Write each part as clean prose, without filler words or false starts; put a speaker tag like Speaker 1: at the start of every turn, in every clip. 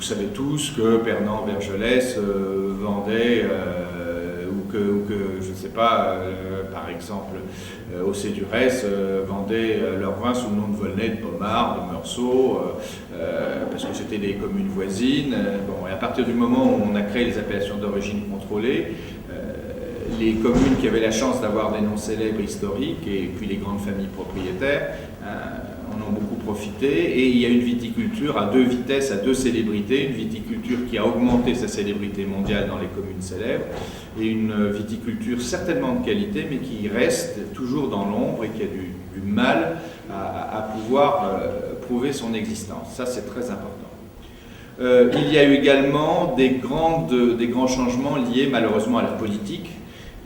Speaker 1: savez tous que Pernand-Vergelès vendait, ou que, je ne sais pas, par exemple, au Cédurès vendaient leur vin sous le nom de Volnay, de Pommard, de Meursault, parce que c'était des communes voisines. Bon, et à partir du moment où on a créé les appellations d'origine contrôlée, les communes qui avaient la chance d'avoir des noms célèbres historiques, et puis les grandes familles propriétaires, en ont beaucoup profité, et il y a une viticulture à deux vitesses, à deux célébrités, une viticulture qui a augmenté sa célébrité mondiale dans les communes célèbres, et une viticulture certainement de qualité, mais qui reste toujours dans l'ombre et qui a du mal à pouvoir prouver son existence. Ça, c'est très important. Il y a eu également des grands changements liés malheureusement à la politique,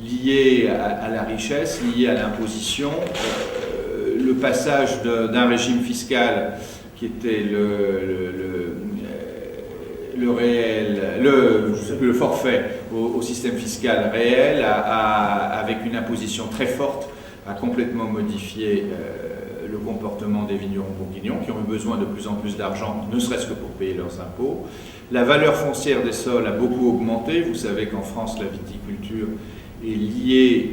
Speaker 1: liés à la richesse, liés à l'imposition. Le passage d'un régime fiscal qui était le forfait au système fiscal réel, avec une imposition très forte, a complètement modifié le comportement des vignerons bourguignons qui ont eu besoin de plus en plus d'argent, ne serait-ce que pour payer leurs impôts. La valeur foncière des sols a beaucoup augmenté. Vous savez qu'en France, la viticulture est liée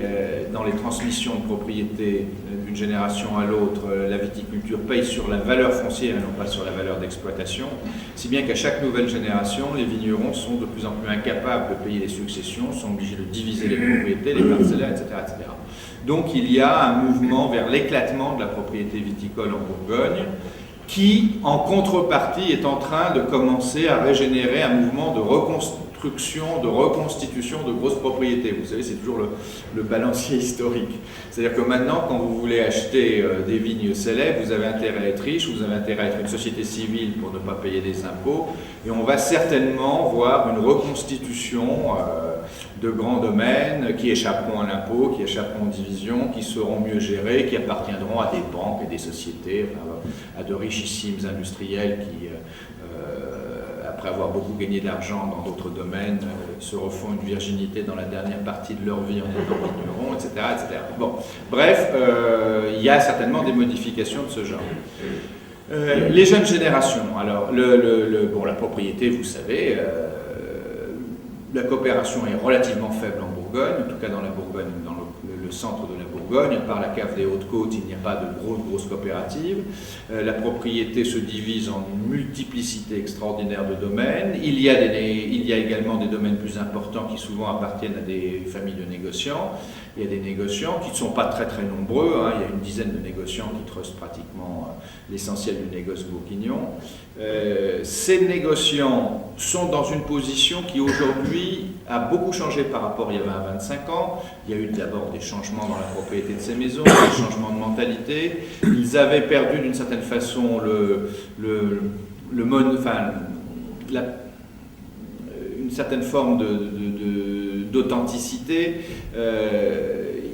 Speaker 1: dans les transmissions de propriété d'une génération à l'autre. La viticulture paye sur la valeur foncière et non pas sur la valeur d'exploitation, si bien qu'à chaque nouvelle génération, les vignerons sont de plus en plus incapables de payer les successions, sont obligés de diviser les propriétés, les parcellaires, etc., etc. Donc il y a un mouvement vers l'éclatement de la propriété viticole en Bourgogne, qui, en contrepartie, est en train de commencer à régénérer un mouvement de reconstruction, de reconstitution de grosses propriétés. Vous savez, c'est toujours le balancier historique. C'est-à-dire que maintenant, quand vous voulez acheter des vignes célèbres, vous avez intérêt à être riche, vous avez intérêt à être une société civile pour ne pas payer des impôts, et on va certainement voir une reconstitution de grands domaines qui échapperont à l'impôt, qui échapperont aux divisions, qui seront mieux gérés, qui appartiendront à des banques et des sociétés, à de richissimes industriels qui, après avoir beaucoup gagné d'argent dans d'autres domaines, se refont une virginité dans la dernière partie de leur vie en étant vignerons, etc., etc. Bon, bref, il y a certainement des modifications de ce genre. Les jeunes générations, alors, la propriété, vous savez, la coopération est relativement faible en Bourgogne, en tout cas dans la Bourgogne, dans le centre de la Bourgogne. Par la cave des Hautes-Côtes, il n'y a pas de grosses coopératives. La propriété se divise en une multiplicité extraordinaire de domaines. Il y a également des domaines plus importants qui souvent appartiennent à des familles de négociants. Il y a des négociants qui ne sont pas très nombreux, hein. Il y a une dizaine de négociants qui trustent pratiquement l'essentiel du négoce bourguignon. Ces négociants sont dans une position qui aujourd'hui a beaucoup changé par rapport à il y a 20 à 25 ans. Il y a eu d'abord des changements dans la propriété de ces maisons, des changements de mentalité. Ils avaient perdu d'une certaine façon une certaine forme d'authenticité.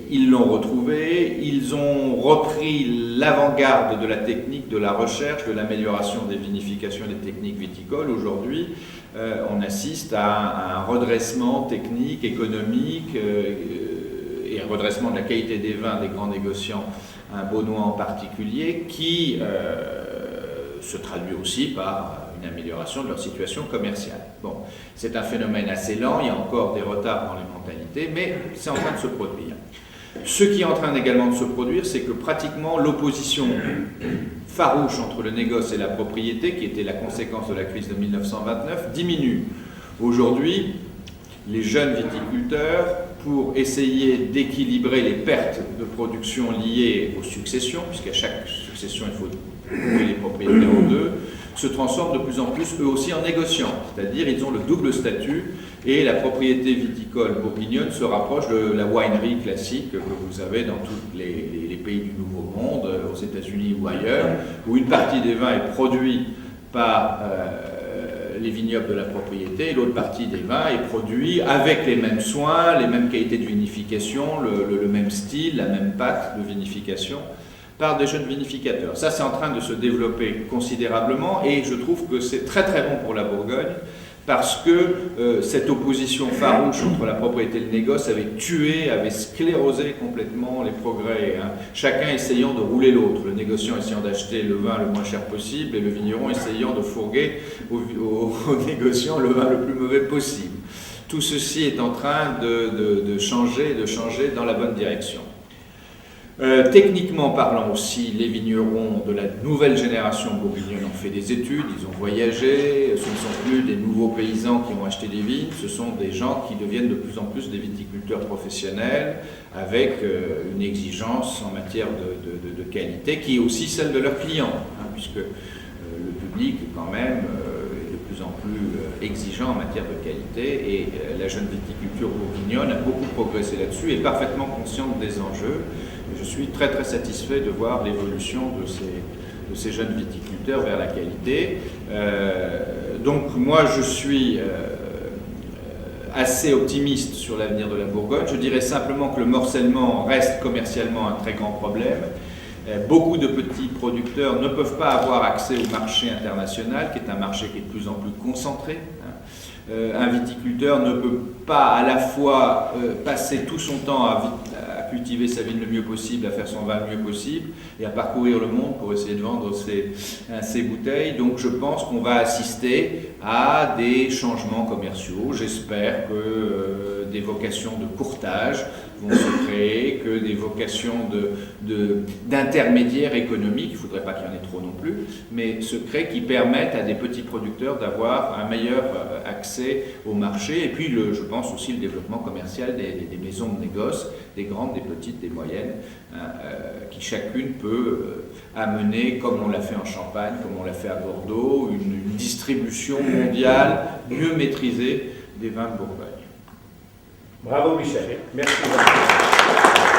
Speaker 1: Ils l'ont retrouvé, ils ont repris l'avant-garde de la technique, de la recherche, de l'amélioration des vinifications et des techniques viticoles. Aujourd'hui, on assiste à un redressement technique, économique, et un redressement de la qualité des vins des grands négociants, un Beaunois en particulier, qui se traduit aussi par une amélioration de leur situation commerciale. Bon, c'est un phénomène assez lent, il y a encore des retards dans les mentalités, mais c'est en train de se produire. Ce qui est en train également de se produire, c'est que pratiquement l'opposition farouche entre le négoce et la propriété, qui était la conséquence de la crise de 1929, diminue. Aujourd'hui, les jeunes viticulteurs, pour essayer d'équilibrer les pertes de production liées aux successions, puisqu'à chaque succession il faut couper les propriétaires en deux, se transforment de plus en plus eux aussi en négociants, c'est-à-dire ils ont le double statut, et la propriété viticole bourguignonne se rapproche de la winery classique que vous avez dans tous les pays du Nouveau Monde, aux États-Unis ou ailleurs, où une partie des vins est produite par les vignobles de la propriété, et l'autre partie des vins est produite avec les mêmes soins, les mêmes qualités de vinification, le même style, la même pâte de vinification, par des jeunes vinificateurs. Ça, c'est en train de se développer considérablement, et je trouve que c'est très bon pour la Bourgogne, parce que cette opposition farouche entre la propriété et le négoce avait tué, avait sclérosé complètement les progrès, hein. Chacun essayant de rouler l'autre, le négociant essayant d'acheter le vin le moins cher possible et le vigneron essayant de fourguer au négociant le vin le plus mauvais possible. Tout ceci est en train de changer dans la bonne direction. Techniquement parlant aussi, les vignerons de la nouvelle génération bourguignonne ont fait des études, ils ont voyagé, ce ne sont plus des nouveaux paysans qui ont acheté des vignes, ce sont des gens qui deviennent de plus en plus des viticulteurs professionnels avec une exigence en matière de qualité qui est aussi celle de leurs clients, hein, puisque le public quand même est de plus en plus exigeant en matière de qualité et la jeune viticulture bourguignonne a beaucoup progressé là-dessus et est parfaitement consciente des enjeux. Je suis très très satisfait de voir l'évolution de ces jeunes viticulteurs vers la qualité. Donc moi je suis assez optimiste sur l'avenir de la Bourgogne. Je dirais simplement que le morcellement reste commercialement un très grand problème. Beaucoup de petits producteurs ne peuvent pas avoir accès au marché international, qui est un marché qui est de plus en plus concentré. Un viticulteur ne peut pas à la fois passer tout son temps à cultiver sa vigne le mieux possible, à faire son vin le mieux possible et à parcourir le monde pour essayer de vendre ses bouteilles. Donc je pense qu'on va assister à des changements commerciaux. J'espère que des vocations de courtage vont se créer, que des vocations d'intermédiaires économiques, il ne faudrait pas qu'il y en ait trop non plus, mais se créent qui permettent à des petits producteurs d'avoir un meilleur accès au marché. Et puis je pense aussi le développement commercial des maisons de négoce, des grandes, des petites, des moyennes, hein, qui chacune peut amener, comme on l'a fait en Champagne, comme on l'a fait à Bordeaux, une distribution mondiale mieux maîtrisée des vins de Bourgogne.
Speaker 2: Bravo Michel, merci beaucoup.